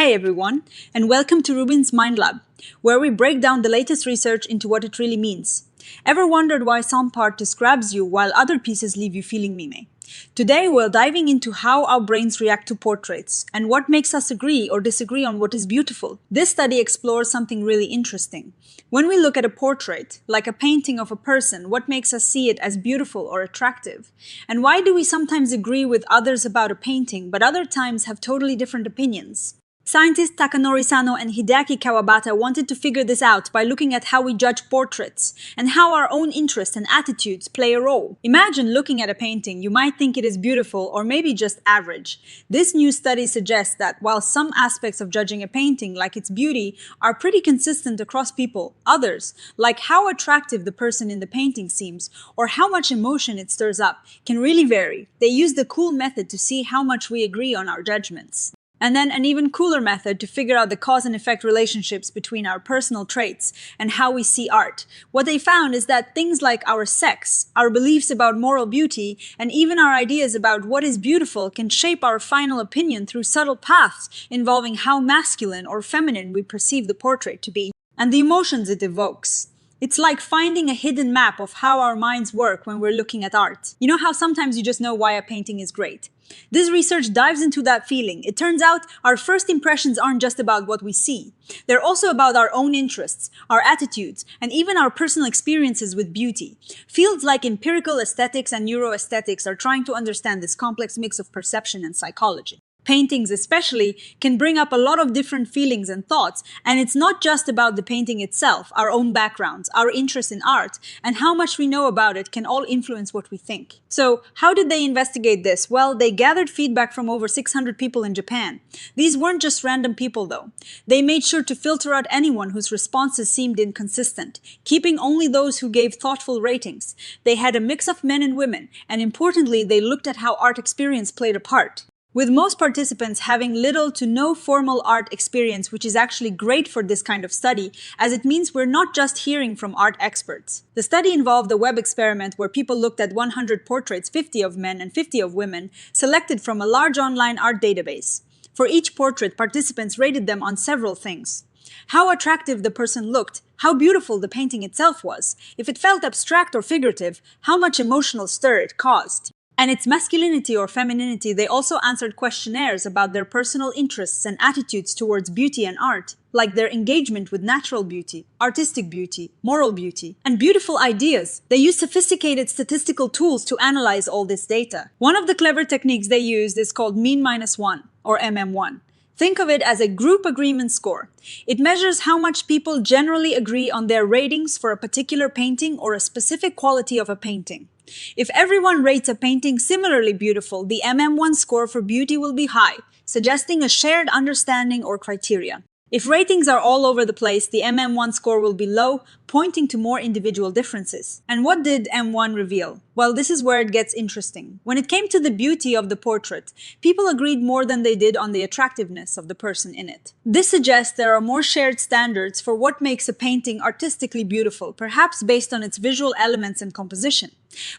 Hi everyone, and welcome to RUBIN'S Mind Lab, where we break down the latest research into what it really means. Ever wondered why some part just grabs you while other pieces leave you feeling meme? Today we're diving into how our brains react to portraits and what makes us agree or disagree on what is beautiful. This study explores something really interesting. When we look at a portrait, like a painting of a person, what makes us see it as beautiful or attractive? And why do we sometimes agree with others about a painting, but other times have totally different opinions? Scientists Takanori, Sano, and Hideaki Kawabata wanted to figure this out by looking at how we judge portraits and how our own interests and attitudes play a role. Imagine looking at a painting, you might think it is beautiful or maybe just average. This new study suggests that while some aspects of judging a painting, like its beauty, are pretty consistent across people, others, like how attractive the person in the painting seems or how much emotion it stirs up, can really vary. They use the cool method to see how much we agree on our judgments. And then an even cooler method to figure out the cause and effect relationships between our personal traits and how we see art. What they found is that things like our sex, our beliefs about moral beauty, and even our ideas about what is beautiful can shape our final opinion through subtle paths involving how masculine or feminine we perceive the portrait to be, and the emotions it evokes. It's like finding a hidden map of how our minds work when we're looking at art. You know how sometimes you just know why a painting is great? This research dives into that feeling. It turns out our first impressions aren't just about what we see. They're also about our own interests, our attitudes, and even our personal experiences with beauty. Fields like empirical aesthetics and neuroaesthetics are trying to understand this complex mix of perception and psychology. Paintings especially can bring up a lot of different feelings and thoughts, and it's not just about the painting itself. Our own backgrounds, our interest in art, and how much we know about it can all influence what we think. So, how did they investigate this? Well, they gathered feedback from over 600 people in Japan. These weren't just random people though. They made sure to filter out anyone whose responses seemed inconsistent, keeping only those who gave thoughtful ratings. They had a mix of men and women, and importantly, they looked at how art experience played a part. With most participants having little to no formal art experience, which is actually great for this kind of study, as it means we're not just hearing from art experts. The study involved a web experiment where people looked at 100 portraits, 50 of men and 50 of women, selected from a large online art database. For each portrait, participants rated them on several things. How attractive the person looked, how beautiful the painting itself was, if it felt abstract or figurative, how much emotional stir it caused. And its masculinity or femininity. They also answered questionnaires about their personal interests and attitudes towards beauty and art, like their engagement with natural beauty, artistic beauty, moral beauty, and beautiful ideas. They used sophisticated statistical tools to analyze all this data. One of the clever techniques they used is called mean minus one, or MM1. Think of it as a group agreement score. It measures how much people generally agree on their ratings for a particular painting or a specific quality of a painting. If everyone rates a painting similarly beautiful, the MM1 score for beauty will be high, suggesting a shared understanding or criteria. If ratings are all over the place, the MM1 score will be low, pointing to more individual differences. And what did M1 reveal? Well, this is where it gets interesting. When it came to the beauty of the portrait, people agreed more than they did on the attractiveness of the person in it. This suggests there are more shared standards for what makes a painting artistically beautiful, perhaps based on its visual elements and composition.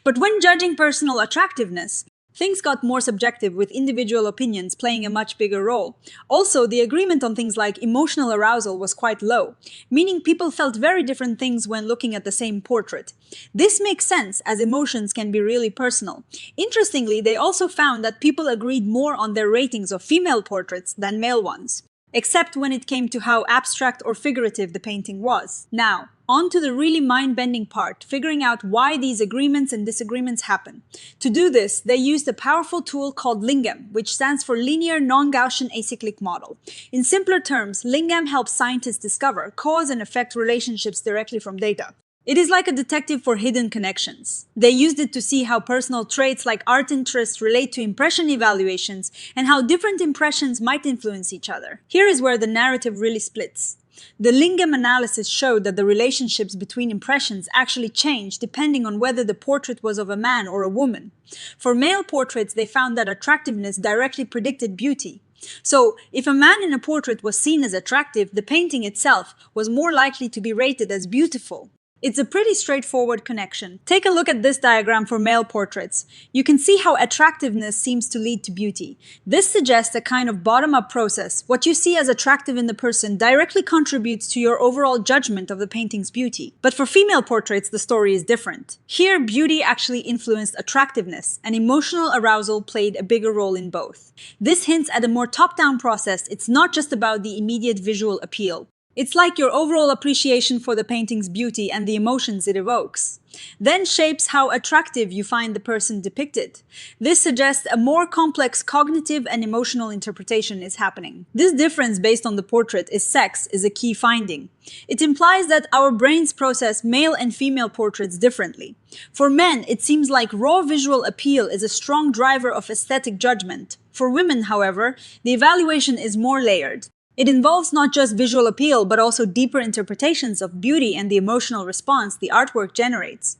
But when judging personal attractiveness, things got more subjective, with individual opinions playing a much bigger role. Also, the agreement on things like emotional arousal was quite low, meaning people felt very different things when looking at the same portrait. This makes sense, as emotions can be really personal. Interestingly, they also found that people agreed more on their ratings of female portraits than male ones, except when it came to how abstract or figurative the painting was. Now, on to the really mind-bending part, figuring out why these agreements and disagreements happen. To do this, they used a powerful tool called Lingam, which stands for Linear Non-Gaussian Acyclic Model. In simpler terms, Lingam helps scientists discover cause and effect relationships directly from data. It is like a detective for hidden connections. They used it to see how personal traits like art interests relate to impression evaluations and how different impressions might influence each other. Here is where the narrative really splits. The Lingam analysis showed that the relationships between impressions actually changed depending on whether the portrait was of a man or a woman. For male portraits, they found that attractiveness directly predicted beauty. So, if a man in a portrait was seen as attractive, the painting itself was more likely to be rated as beautiful. It's a pretty straightforward connection. Take a look at this diagram for male portraits. You can see how attractiveness seems to lead to beauty. This suggests a kind of bottom-up process. What you see as attractive in the person directly contributes to your overall judgment of the painting's beauty. But for female portraits, the story is different. Here, beauty actually influenced attractiveness, and emotional arousal played a bigger role in both. This hints at a more top-down process. It's not just about the immediate visual appeal. It's like your overall appreciation for the painting's beauty and the emotions it evokes then shapes how attractive you find the person depicted. This suggests a more complex cognitive and emotional interpretation is happening. This difference based on the portrait is sex is a key finding. It implies that our brains process male and female portraits differently. For men, it seems like raw visual appeal is a strong driver of aesthetic judgment. For women, however, the evaluation is more layered. It involves not just visual appeal, but also deeper interpretations of beauty and the emotional response the artwork generates.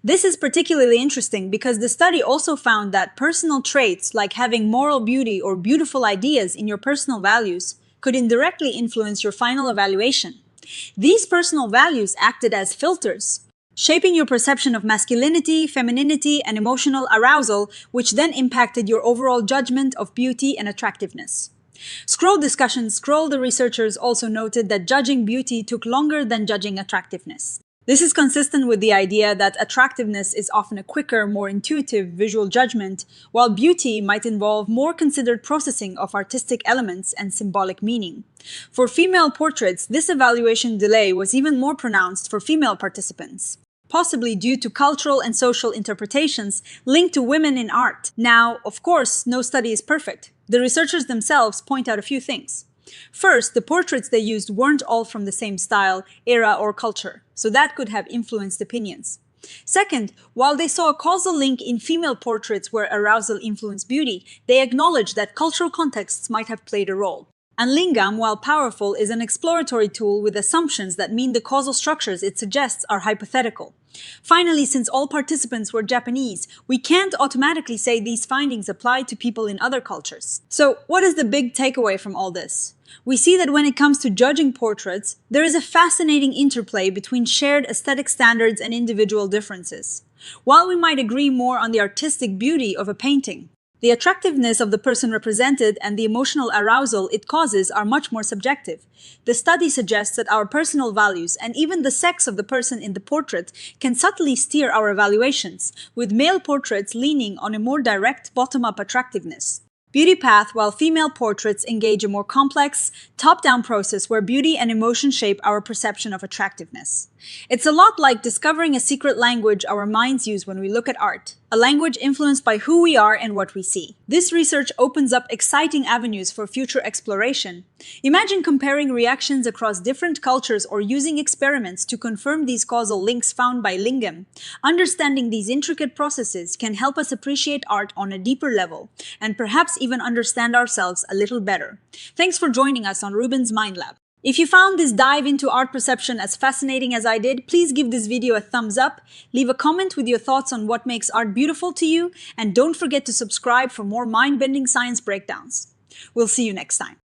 This is particularly interesting because the study also found that personal traits like having moral beauty or beautiful ideas in your personal values could indirectly influence your final evaluation. These personal values acted as filters, shaping your perception of masculinity, femininity, and emotional arousal, which then impacted your overall judgment of beauty and attractiveness. Scroll the researchers also noted that judging beauty took longer than judging attractiveness. This is consistent with the idea that attractiveness is often a quicker, more intuitive visual judgment, while beauty might involve more considered processing of artistic elements and symbolic meaning. For female portraits, this evaluation delay was even more pronounced for female participants, possibly due to cultural and social interpretations linked to women in art. Now, of course, no study is perfect. The researchers themselves point out a few things. First, the portraits they used weren't all from the same style, era, or culture, so that could have influenced opinions. Second, while they saw a causal link in female portraits where arousal influenced beauty, they acknowledged that cultural contexts might have played a role. And lingam, while powerful, is an exploratory tool with assumptions that mean the causal structures it suggests are hypothetical. Finally, since all participants were Japanese, we can't automatically say these findings apply to people in other cultures. So, what is the big takeaway from all this? We see that when it comes to judging portraits, there is a fascinating interplay between shared aesthetic standards and individual differences. While we might agree more on the artistic beauty of a painting, the attractiveness of the person represented and the emotional arousal it causes are much more subjective. The study suggests that our personal values and even the sex of the person in the portrait can subtly steer our evaluations, with male portraits leaning on a more direct bottom-up attractiveness. Beauty path, while female portraits engage a more complex, top-down process where beauty and emotion shape our perception of attractiveness. It's a lot like discovering a secret language our minds use when we look at art, a language influenced by who we are and what we see. This research opens up exciting avenues for future exploration. Imagine comparing reactions across different cultures or using experiments to confirm these causal links found by Lingam. Understanding these intricate processes can help us appreciate art on a deeper level, and perhaps even understand ourselves a little better. Thanks for joining us on RUBIN'S Mind Lab. If you found this dive into art perception as fascinating as I did, please give this video a thumbs up, leave a comment with your thoughts on what makes art beautiful to you, and don't forget to subscribe for more mind-bending science breakdowns. We'll see you next time.